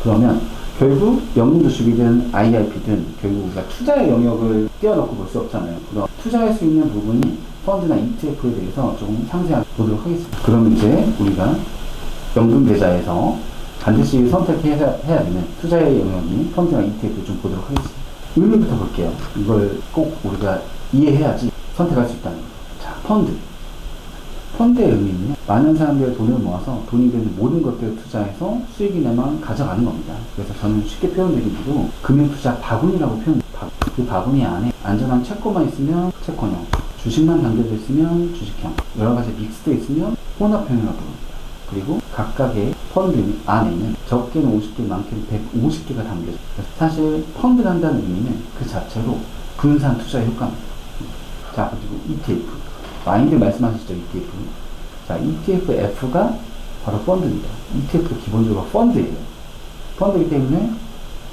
그러면 결국 연금저축이든 IRP든 결국 우리가 투자의 영역을 띄워놓고 볼 수 없잖아요. 그럼 투자할 수 있는 부분이 펀드나 ETF에 대해서 조금 상세하게 보도록 하겠습니다. 그럼 이제 우리가 연금 계좌에서 반드시 선택해야 되는 투자의 영역인 펀드나 ETF 좀 보도록 하겠습니다. 의미부터 볼게요. 이걸 꼭 우리가 이해해야지 선택할 수 있다는 거예요. 자, 펀드. 펀드의 의미는 많은 사람들의 돈을 모아서 돈이 되는 모든 것들을 투자해서 수익이나만 가져가는 겁니다. 그래서 저는 쉽게 표현드리기로 금융투자 바구니라고 표현합니다. 그 바구니 안에 안전한 채권만 있으면 채권형, 주식만 담겨져 있으면 주식형, 여러가지 믹스되어 있으면 혼합형이라고 부릅니다. 그리고 각각의 펀드 안에는 적게는 50개, 많게는 150개가 담겨져 있어요. 사실 펀드를 한다는 의미는 그 자체로 분산 투자의 효과입니다. 자, 그리고 ETF. 많이들 말씀하시죠, ETF. 자, ETF F가 바로 펀드입니다. ETF도 기본적으로 펀드예요. 펀드이기 때문에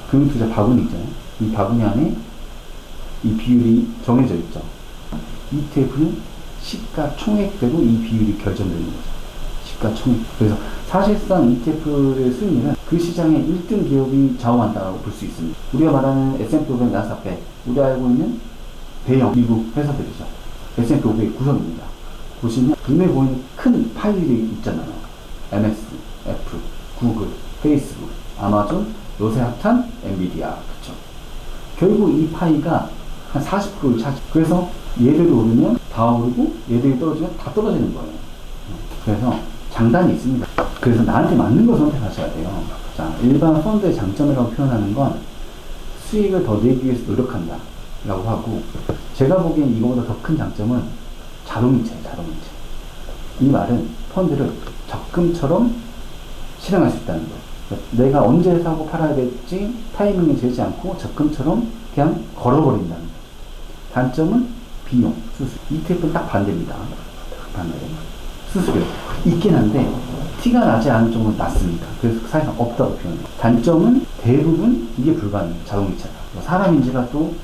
금융투자 바구니죠. 이 바구니 안에 이 비율이 정해져 있죠. ETF는 시가 총액대로 이 비율이 결정되는 거죠. 시가 총액. 그래서 사실상 ETF의 수익률은 그 시장의 1등 기업이 좌우한다고 볼 수 있습니다. 우리가 말하는 S&P 500, 나스닥 100, 우리가 알고 있는 대형 미국 회사들이죠. S&P 500의 구성입니다. 보시면 눈에 보이는 큰 파일이 있잖아요. MS, 애플, 구글, 페이스북, 아마존, 요새 핫한 엔비디아. 그쵸? 결국 이 파이가 한 40%를 차지. 그래서 얘들이 오르면 다 오르고 얘들이 떨어지면 다 떨어지는 거예요. 그래서 장단이 있습니다. 그래서 나한테 맞는 걸 선택하셔야 돼요. 자, 일반 펀드의 장점이라고 표현하는 건 수익을 더 내기 위해서 노력한다 라고 하고, 제가 보기엔 이거보다 더 큰 장점은 자동이체예요. 자동이체. 이 말은 펀드를 적금처럼 실행할 수 있다는 거예요. 내가 언제 사고 팔아야 될지 타이밍이 재지 않고 적금처럼 그냥 걸어버린다는 거예요. 단점은 비용, 수수료. ETF는 딱 반대입니다. 반대. 수수료 있긴 한데 티가 나지 않을 정도로 낮습니다. 그래서 사실상 없다고 표현해요. 단점은 대부분 이게 불가능해요. 자동이체가. 사람인지가 또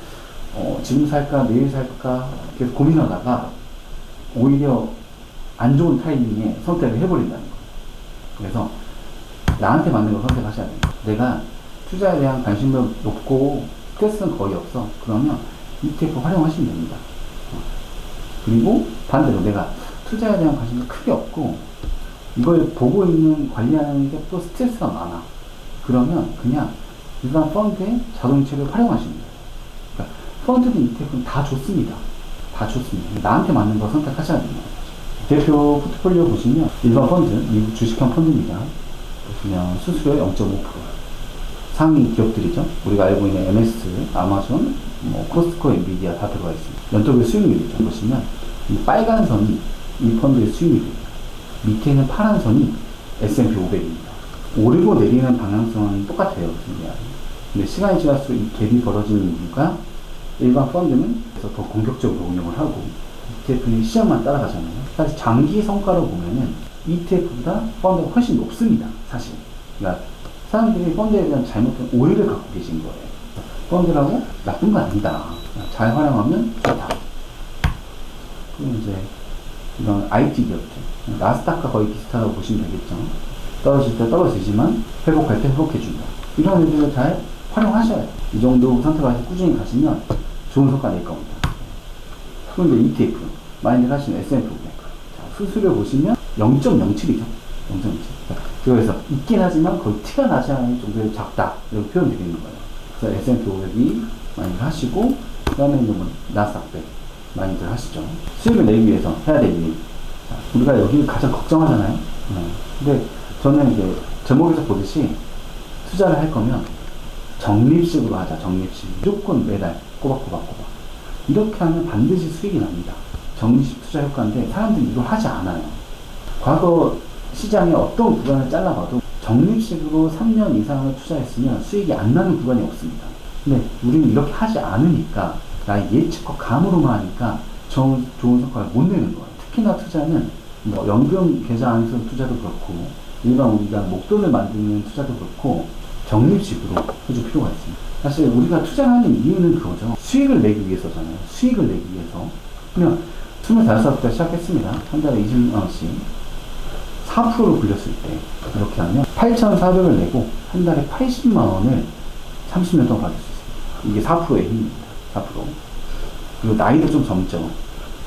지금 살까 내일 살까 계속 고민하다가 오히려 안 좋은 타이밍에 선택을 해버린다는 거예요. 그래서 나한테 맞는 걸 선택하셔야 돼요. 내가 투자에 대한 관심이 높고 스트레스는 거의 없어. 그러면 ETF 활용하시면 됩니다. 그리고 반대로 내가 투자에 대한 관심이 크게 없고 이걸 보고 있는 관리하는 게 또 스트레스가 많아. 그러면 그냥 일반 펀드의 자동이체를 활용하시면 돼요. 그러니까 펀드든 ETF는 다 좋습니다. 다 좋습니다. 나한테 맞는 거 선택하셔야 됩니다. 대표 포트폴리오 보시면 일반 펀드, 미국 주식형 펀드입니다. 보시면 수수료 0.5%. 상위 기업들이죠. 우리가 알고 있는 MS, 아마존, 코스트코, 엔비디아 다 들어가 있습니다. 연적의 수익률이죠. 보시면 이 빨간 선이 이 펀드의 수익률입니다. 밑에 있는 파란 선이 S&P 500입니다. 오르고 내리는 방향성은 똑같아요. 근데 시간이 지날수록 이 갭이 벌어지는 이유가 일반 펀드는 그래서 더 공격적으로 운영을 하고 ETF는 시장만 따라가잖아요. 사실 장기 성과로 보면은 ETF보다 펀드가 훨씬 높습니다. 사실. 그러니까 사람들이 펀드에 대한 잘못된 오해를 갖고 계신 거예요. 펀드라고 나쁜 거 아니다. 잘 활용하면 좋다. 그리고 이제 이런 IT 기업들, 나스닥과 거의 비슷하다고 보시면 되겠죠. 떨어질 때 떨어지지만 회복할 때 회복해준다. 이런 애들을 잘 활용하셔야 돼요. 이 정도 선택해서 꾸준히 가시면 좋은 성과 낼 겁니다. 그런데 ETF, 많이들 하시는 S&P 500. 수수료 보시면 0.07이죠. 0.07. 그래서 있긴 하지만 거의 티가 나지 않을 정도의 작다. 이렇게 표현 드리는 거예요. 그래서 S&P 500이 많이들 하시고, 그 다음에 이제 나스닥 100 많이들 하시죠. 수익을 내기 위해서 해야 될 일이. 우리가 여기를 가장 걱정하잖아요. 근데 저는 이제 제목에서 보듯이 투자를 할 거면 적립식으로 하자. 적립식. 무조건 매달 꼬박꼬박. 이렇게 하면 반드시 수익이 납니다. 적립식 투자 효과인데 사람들이 이걸 하지 않아요. 과거 시장의 어떤 구간을 잘라봐도 적립식으로 3년 이상을 투자했으면 수익이 안 나는 구간이 없습니다. 근데 우리는 이렇게 하지 않으니까 나의 예측과 감으로만 하니까 좋은 성과를 못 내는 거예요. 특히나 투자는 연금 계좌 안에서 투자도 그렇고 일반 우리가 목돈을 만드는 투자도 그렇고 적립식으로 해줄 필요가 있습니다. 사실 우리가 투자를 하는 이유는 그거죠. 수익을 내기 위해서잖아요. 수익을 내기 위해서. 그냥 25살 때 시작했습니다. 한 달에 20만원씩. 4%로 굴렸을 때 이렇게 하면 8,400을 내고 한 달에 80만 원을 30년 동안 받을 수 있습니다. 이게 4%의 힘입니다. 4%. 그리고 나이도 좀 젊죠.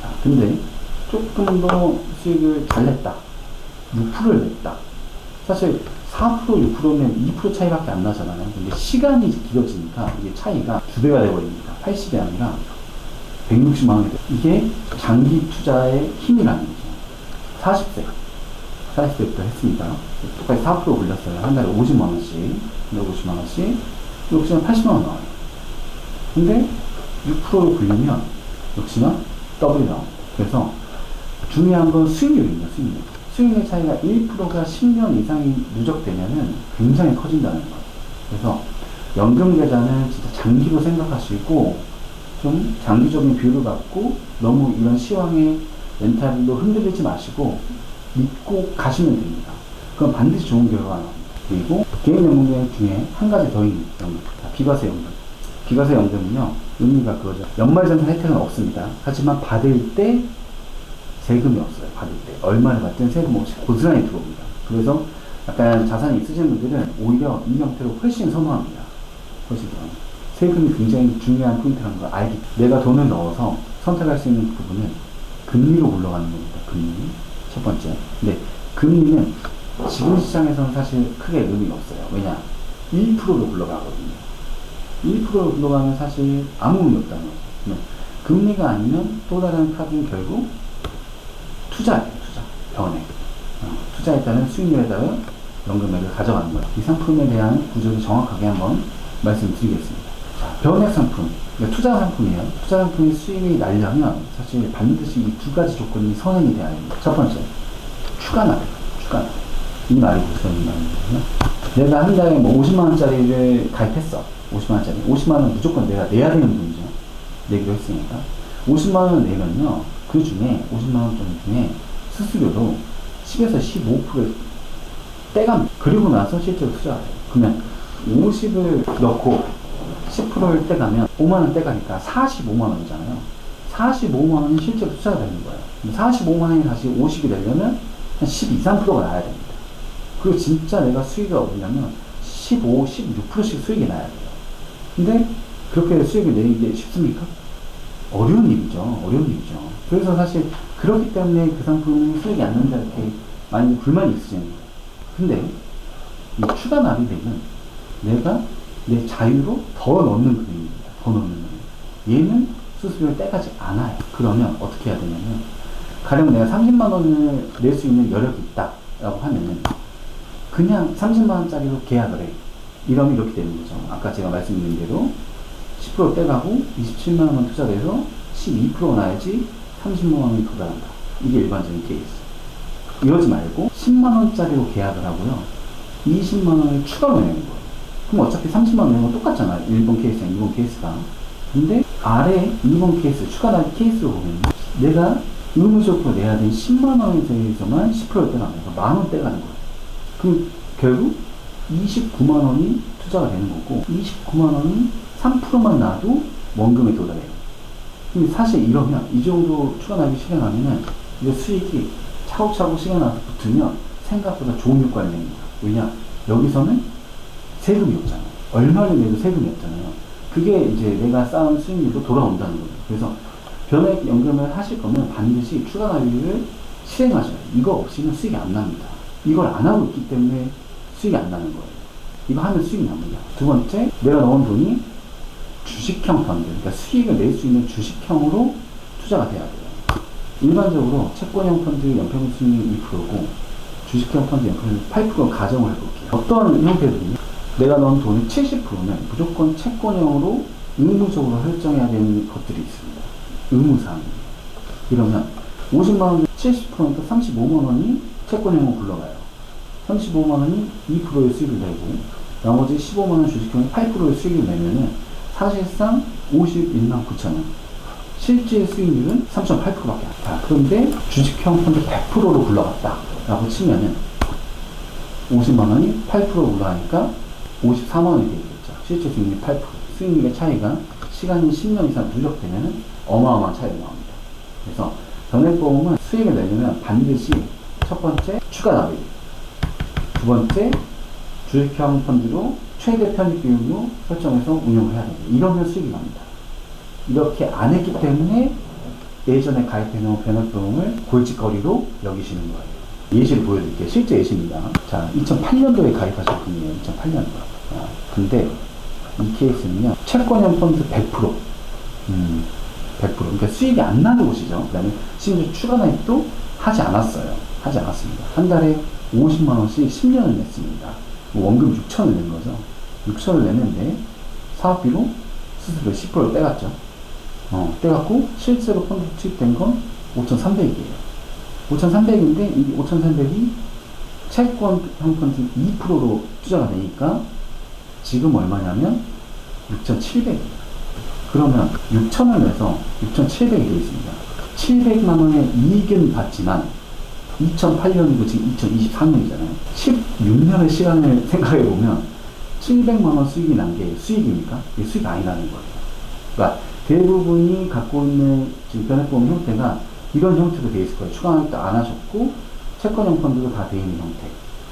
자, 근데 조금 더 수익을 잘 냈다. 6%를 냈다. 사실 4%, 6%면 2% 차이밖에 안 나잖아요. 근데 시간이 길어지니까 이게 차이가 2배가 되어버립니다. 80이 아니라 160만 원이 돼요. 이게 장기 투자의 힘이라는 거죠. 40세부터 했습니다. 똑같이 4% 올렸어요. 한 달에 50만 원씩, 50만 원씩, 역시나 80만 원 나와요. 근데 6%로 굴리면 역시나 더블이 나옵니다. 그래서 중요한 건 수익률입니다. 수익률. 수익률 차이가 1%가 10년 이상이 누적되면은 굉장히 커진다는 거예요. 그래서 연금 계좌는 진짜 장기로 생각하시고 좀 장기적인 비율을 갖고 너무 이런 시황의 멘탈로 흔들리지 마시고 믿고 가시면 됩니다. 그럼 반드시 좋은 결과가 나옵니다. 그리고 개인연금 중에 한 가지 더 있는 연금, 비과세 연금. 비과세 연금은요, 의미가 그거죠. 연말정산 혜택은 없습니다. 하지만 받을 때 세금이 없어요. 받을 때 얼마를 받든 세금 없이 고스란히 들어옵니다. 그래서 약간 자산이 있으신 분들은 오히려 이 형태로 훨씬 선호합니다. 훨씬 선호합니다. 세금이 굉장히 중요한 포인트라는 걸 알기. 내가 돈을 넣어서 선택할 수 있는 부분은 금리로 올라가는 겁니다. 금리. 첫 번째. 근데 금리는 지금 시장에서는 사실 크게 의미가 없어요. 왜냐? 1%로 올라가거든요. 1%로 올라가면 사실 아무 의미 없다는 거죠. 금리가 아니면 또 다른 카드는 결국 투자예요. 투자. 변액. 투자에 따른 수익률에 따른 연금액을 가져가는 거예요. 이 상품에 대한 구조를 정확하게 한번 말씀드리겠습니다. 자, 변액 상품. 그러니까 투자 상품이에요. 투자 상품이 수익이 나려면 사실 반드시 이 두 가지 조건이 선행이 돼야 합니다. 첫 번째, 추가 납입. 추가 납입. 이 말이 무슨 말이냐면, 내가 한 달에 뭐 50만원짜리를 가입했어. 50만원짜리. 50만원 무조건 내가 내야 되는 돈이죠. 내기로 했으니까. 50만원 내면요, 그 중에 50만원 정도 중에 수수료로 10에서 15%를 떼갑니다. 그리고 나서 실제로 투자를 해요. 그러면 50을 넣고 10%를 떼가면 5만원 떼가니까 45만원이잖아요. 45만원이 실제로 투자가 되는 거예요. 45만원이 다시 50이 되려면 한 12, 3%가 나야 됩니다. 그리고 진짜 내가 수익을 얻으려면 15, 16%씩 수익이 나야 돼요. 근데 그렇게 수익을 내는 게 쉽습니까? 어려운 일이죠. 어려운 일이죠. 그래서 사실 그렇기 때문에 그 상품이 수익이 안 난다 이렇게 많이 불만이 있으시는 거예요. 근데 이 추가 납입액은 내가 내 자유로 더 넣는 금액입니다. 더 넣는 금액. 얘는 수수료를 떼가지 않아요. 그러면 어떻게 해야 되냐면, 가령 내가 30만원을 낼 수 있는 여력이 있다 라고 하면은 그냥 30만원짜리로 계약을 해. 이러면 이렇게 되는 거죠. 아까 제가 말씀드린 대로 10% 떼가고 27만원만 투자돼서 12% 나야지 30만원이 도달한다. 이게 일반적인 케이스. 이러지 말고 10만원짜리로 계약을 하고요, 20만원을 추가로 내는 거예요. 그럼 어차피 30만원 내는 건 똑같잖아요. 1번 케이스랑 2번 케이스가. 근데 아래 2번 케이스, 추가 납입 케이스로 보면 내가 의무적으로 내야 되는 10만원에 대해서만 10%를 떼가면서 만원 떼가는 거예요. 그럼 결국 29만원이 투자가 되는 거고, 29만원이 3%만 나도 원금에 도달해요. 근데 사실 이러면, 이 정도 추가 납입 실행하면은 이제 수익이 차곡차곡 시간 나서 붙으면 생각보다 좋은 효과를 냅니다. 왜냐? 여기서는 세금이 없잖아요. 얼마를 내도 세금이 없잖아요. 그게 이제 내가 쌓은 수익률로 돌아온다는 거예요. 그래서 변액 연금을 하실 거면 반드시 추가 납입을 실행하셔야 돼요. 이거 없이는 수익이 안 납니다. 이걸 안 하고 있기 때문에 수익이 안 나는 거예요. 이거 하면 수익이 납니다. 두 번째, 내가 넣은 돈이 주식형 펀드, 그러니까 수익을 낼 수 있는 주식형으로 투자가 돼야 돼요. 일반적으로 채권형 펀드 연평균 수익률이 2%고 주식형 펀드 연평균 8% 가정을 해볼게요. 어떤 형태들이, 내가 넣은 돈의 70%는 무조건 채권형으로 의무적으로 설정해야 되는 것들이 있습니다. 의무사항입니다. 이러면 50만원 70%니까 35만원이 채권형으로 굴러가요. 35만원이 2%의 수익을 내고 나머지 15만원 주식형이 8%의 수익을 내면은 사실상 51만 9천원, 실제 수익률은 3.8%밖에 안 돼요. 그런데 주식형 펀드 100%로 굴러갔다 라고 치면은 50만원이 8% 올라가니까 54만원이 되겠죠. 실제 수익률이 8%. 수익률의 차이가 시간이 10년 이상 누적되면 어마어마한 차이가 나옵니다. 그래서 변액보험은 수익을 내려면 반드시 첫 번째, 추가 납입. 두 번째, 주식형 펀드로 최대 편입 비율로 설정해서 운용을 해야 됩니다. 이러면 수익이 납니다. 이렇게 안 했기 때문에 예전에 가입해놓은 변액보험을 골칫거리로 여기시는 거예요. 예시를 보여드릴게요. 실제 예시입니다. 자, 2008년도에 가입하신 분이에요. 2008년도. 근데 이 케이스는요, 채권형 펀드 100%. 100%. 그러니까 수익이 안 나는 곳이죠. 그 다음에 심지어 추가 나입도 하지 않았어요. 하지 않았습니다. 한 달에 50만원씩 10년을 냈습니다. 원금 6천을 낸 거죠. 6천을 냈는데 사업비로 수수료 10%를 떼갔죠. 떼갖고 실제로 펀드 투입된 건 5,300이에요. 5,300인데 이 5,300이 채권형 펀드 2%로 투자가 되니까 지금 얼마냐면 6,700이에요. 그러면 6,000을 내서 6,700이 되어 있습니다. 700만 원의 이익은 받지만 2008년이고 지금 2024년이잖아요. 16년의 시간을 생각해 보면 700만 원 수익이 난 게 수익입니까? 이게 수익이 아니라는 거예요. 그러니까 대부분이 갖고 있는 지금 변액보험 형태가 이런 형태로 되어 있을 거예요. 추가 나입도 안 하셨고 채권형 펀드도 다 되어 있는 형태.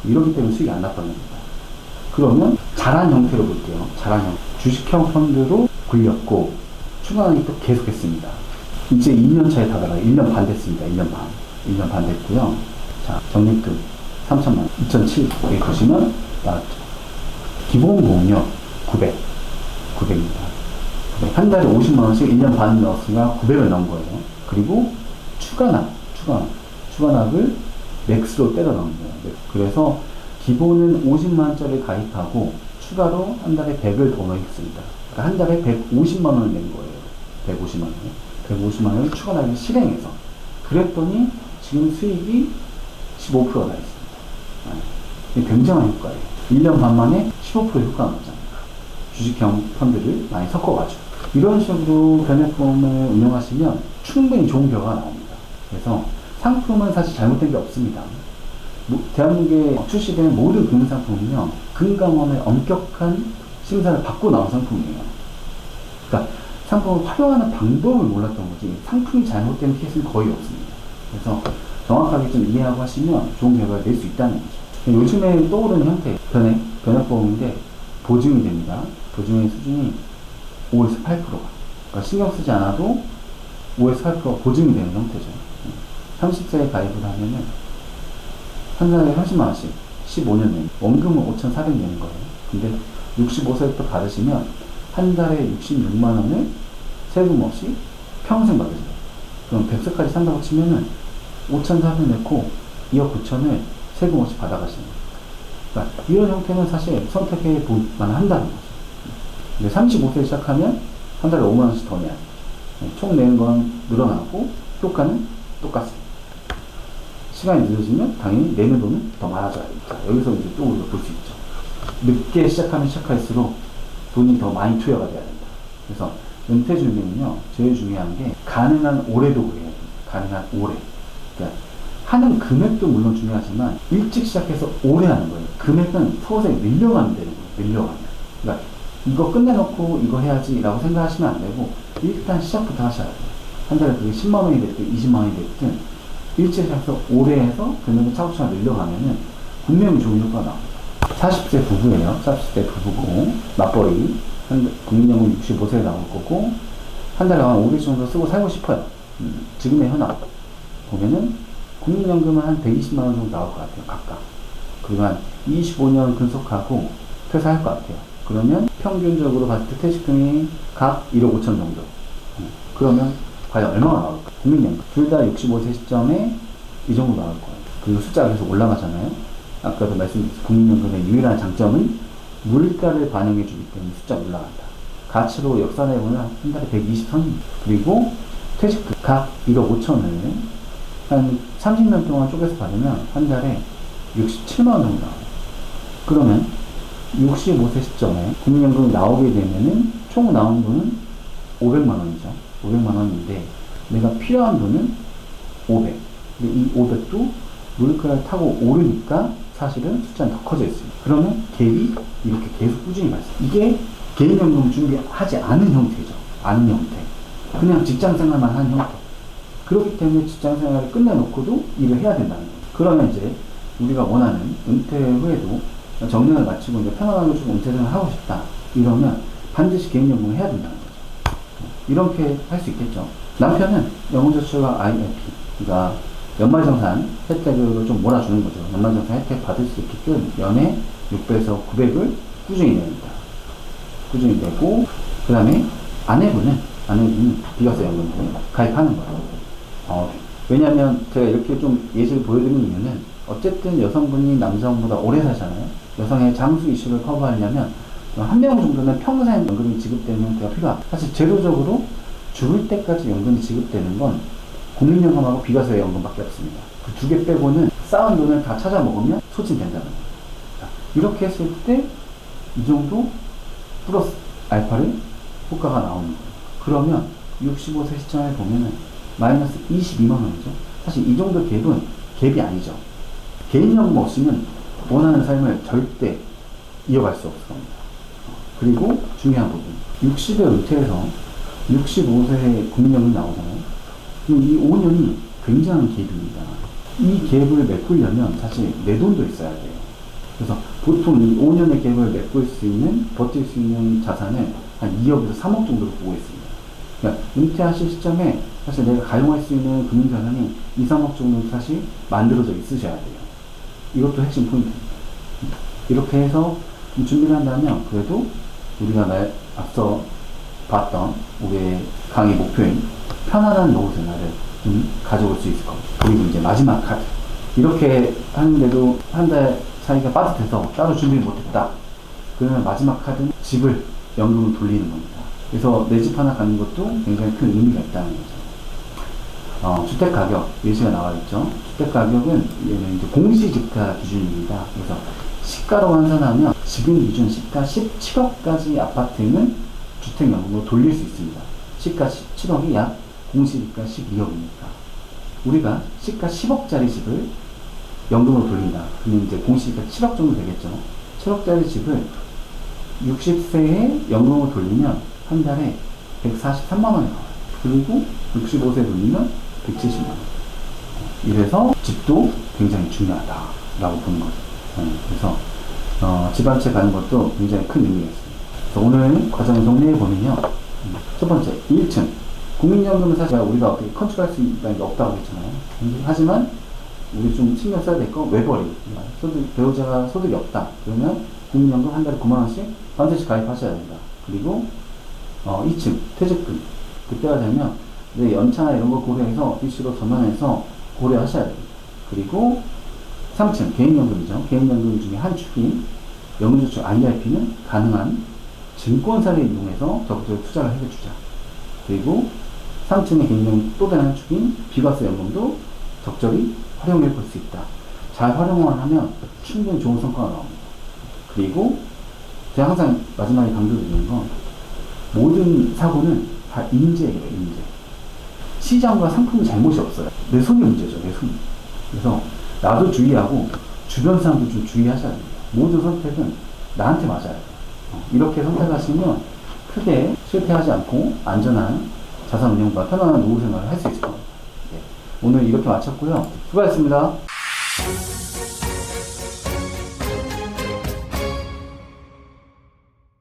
이렇기 때문에 수익이 안 났다는 겁니다. 그러면 잘한 형태로 볼게요. 잘한 형태. 주식형 펀드로 굴렸고 추가 나입도 계속했습니다. 이제 2년 차에 다다가 1년 반 됐습니다. 1년 반. 1년 반 됐고요. 자, 적립금 3천만 원. 2007 여기 보시면 나왔죠. 기본 보험료 900입니다. 한 달에 50만 원씩 1년 반 넣었으니까 900을 넣은 거예요. 그리고 추가납을 맥스로 때려 넣은 거예요. 그래서 기본은 50만 원짜리 가입하고 추가로 한 달에 100을 더 넣었습니다. 그러니까 한 달에 150만 원을 낸 거예요. 150만 원. 150만 원을 추가납을 실행해서. 그랬더니 지금 수익이 15%가 나 있습니다. 이게 굉장한 효과예요. 1년 반 만에 15% 효과가 나잖아요. 주식형 펀드를 많이 섞어가지고. 이런 식으로 변액보험을 운영하시면 충분히 좋은 결과가 나옵니다. 그래서 상품은 사실 잘못된 게 없습니다. 대한민국에 출시된 모든 금융상품은요, 금감원의 엄격한 심사를 받고 나온 상품이에요. 그러니까 상품을 활용하는 방법을 몰랐던 거지, 상품이 잘못된 케이스는 거의 없습니다. 그래서 정확하게 좀 이해하고 하시면 좋은 결과를 낼 수 있다는 거죠. 요즘에 떠오르는 형태, 변액보험인데 보증이 됩니다. 보증의 수준이 5에서 8%가. 그러니까 신경 쓰지 않아도 5에서 8%가 보증이 되는 형태죠. 30세에 가입을 하면은 한 달에 30만원씩 15년 내는, 원금은 5,400 내는 거예요. 근데 65세부터 받으시면 한 달에 66만원을 세금 없이 평생 받으세요. 그럼 100세까지 산다고 치면은 5,400 내고 2억 9천을 세금 없이 받아가시는 거예요. 그러니까 이런 형태는 사실 선택해 볼만 한다는 거죠. 근데 35세 시작하면 한 달에 5만원씩 더 내야 돼요. 총 내는 건 늘어나고 효과는 똑같습니다. 시간이 늦어지면 당연히 내는 돈은 더 많아져야 됩니다. 여기서 이제 또 우리가 볼 수 있죠. 늦게 시작하면 시작할수록 돈이 더 많이 투여가 돼야 된다. 그래서 은퇴 준비는요, 제일 중요한 게 가능한 오래도 그래야 됩니다. 가능한 오래. 그러니까 하는 금액도 물론 중요하지만 일찍 시작해서 오래 하는 거예요. 금액은 서서히 늘려가면 되는 거예요. 늘려가면. 그러니까 이거 끝내놓고 이거 해야지 라고 생각하시면 안 되고 일단 시작부터 하셔야 돼요. 한 달에 그게 10만 원이 됐든 20만 원이 됐든 일찍 시작해서 오래 해서 금액을 차곡차곡 늘려가면은 분명히 좋은 효과가 나옵니다. 40세 부부예요. 40세 부부고 맞벌이 국민연금 65세에 나올 거고 한 달에 한 500 정도 쓰고 살고 싶어요. 지금의 현황 보면은 국민연금은 한 120만 원 정도 나올 것 같아요. 각각. 그리고 한 25년 근속하고 퇴사할 것 같아요. 그러면 평균적으로 봤을 때 퇴직금이 각 1억 5천 정도. 그러면 과연 얼마가 나올까? 국민연금. 둘 다 65세 시점에 이 정도 나올 거예요. 그리고 숫자가 계속 올라가잖아요. 아까도 말씀드렸듯이 국민연금의 유일한 장점은 물가를 반영해 주기 때문에 숫자가 올라간다. 가치로 역산해보면 한 달에 120선입니다. 그리고 퇴직금 각 1억 5천을 한 30년 동안 쪼개서 받으면 한 달에 67만 원 정도 나와요. 그러면 65세 시점에 국민연금이 나오게 되면은 총 나온 돈은 500만 원이죠. 500만 원인데 내가 필요한 돈은 500. 근데 이 500도 물가를 타고 오르니까 사실은 숫자는 더 커져 있습니다. 그러면 갭이 이렇게 계속 꾸준히 발생. 이게 개인연금 준비하지 않은 형태죠. 않은 형태. 그냥 직장생활만 하는 형태. 그렇기 때문에 직장생활을 끝내놓고도 일을 해야 된다는 거예요. 그러면 이제 우리가 원하는 은퇴 후에도 정년을 마치고 이제 편안하게 좀 은퇴생활을 하고 싶다. 이러면 반드시 개인연금을 해야 된다는 거죠. 이렇게 할 수 있겠죠. 남편은 영혼저축과 IRP, 그러니까 연말정산 혜택을 좀 몰아주는 거죠. 연말정산 혜택 받을 수 있게끔 연에 600에서 900을 꾸준히 냅니다. 꾸준히 내고, 그 다음에 아내분은 비과세연금을 가입하는 거예요. 왜냐하면 제가 이렇게 좀 예시를 보여드리는 이유는 어쨌든 여성분이 남성보다 오래 사잖아요. 여성의 장수 이슈를 커버하려면 한 명 정도는 평생 연금이 지급되는 형태가 필요합니다. 사실 제도적으로 죽을 때까지 연금이 지급되는 건 국민연금하고 비과세연금밖에 없습니다. 그 두 개 빼고는 쌓은 돈을 다 찾아 먹으면 소진된다는 거예요. 이렇게 했을 때 이 정도 플러스 알파를 효과가 나오는 거예요. 그러면 65세 시점에 보면은 마이너스 22만 원이죠. 사실 이 정도 갭은 갭이 아니죠. 개인연금 없이는 원하는 삶을 절대 이어갈 수 없을 겁니다. 그리고 중요한 부분, 60에 은퇴해서 65세에 국민연금 나오잖아요. 그럼 이 5년이 굉장한 갭입니다. 이 갭을 메꾸려면 사실 내 돈도 있어야 돼요. 그래서 보통 이 5년의 갭을 메꿀 수 있는, 버틸 수 있는 자산을 한 2억에서 3억 정도로 보고 있습니다. 그러니까 은퇴하실 시점에 사실 내가 가용할 수 있는 금융자산이 2, 3억 정도 사실 만들어져 있으셔야 돼요. 이것도 핵심 포인트입니다. 이렇게 해서 준비를 한다면 그래도 우리가 앞서 봤던 우리의 강의 목표인 편안한 노후 생활을 좀 가져올 수 있을 겁니다. 그리고 이제 마지막 카드. 이렇게 하는데도 한 달 사이가 빠듯해서 따로 준비를 못했다. 그러면 마지막 카드는 집을 연금으로 돌리는 겁니다. 그래서 내 집 하나 갖는 것도 굉장히 큰 의미가 있다는 거죠. 주택 가격 예시가 나와 있죠. 주택 가격은 얘는 이제 공시지가 기준입니다. 그래서 시가로 환산하면 지금 기준 시가 17억까지 아파트는 주택연금으로 돌릴 수 있습니다. 시가 17억이 약 공시지가 12억이니까 우리가 시가 10억짜리 집을 연금으로 돌린다. 그러면 이제 공시지가 7억 정도 되겠죠. 7억짜리 집을 60세에 연금으로 돌리면 한 달에 143만 원이 나와요. 그리고 65세 돌리면 170만 원. 이래서 집도 굉장히 중요하다라고 보는 거죠. 그래서 집 한 채 가는 것도 굉장히 큰 의미가 있습니다. 그래서 오늘 과정을 정리해보면요. 첫 번째, 1층. 국민연금은 사실 우리가 어떻게 컨트롤할 수 있다는 게 없다고 했잖아요. 하지만 우리 좀 신경 써야 될 건 외벌이. 배우자가 소득이 없다. 그러면 국민연금 한 달에 9만 원씩 반드시 가입하셔야 된다. 그리고 2층 퇴직금. 그때가 되면 내 연차나 이런 거 고려해서 DC로 전환해서 고려하셔야 됩니다. 그리고 3층 개인연금이죠. 개인연금 중에 한 축인 영혼저축 IRP는 가능한 증권사를 이용해서 적극적으로 투자를 해주자. 그리고 3층의 개인연금 또 다른 한 축인 비과세연금도 적절히 활용해 볼 수 있다. 잘 활용만 하면 충분히 좋은 성과가 나옵니다. 그리고 제가 항상 마지막에 강조드리는 건 모든 사고는 다 인재예요. 인재. 시장과 상품이 잘못이 없어요. 내 손이 문제죠. 내 손. 그래서 나도 주의하고 주변 사람도 좀 주의하셔야 됩니다. 모든 선택은 나한테 맞아야 돼요. 이렇게 선택하시면 크게 실패하지 않고 안전한 자산 운용과 편안한 노후 생활을 할 수 있을 겁니다. 네. 오늘 이렇게 마쳤고요. 수고하셨습니다.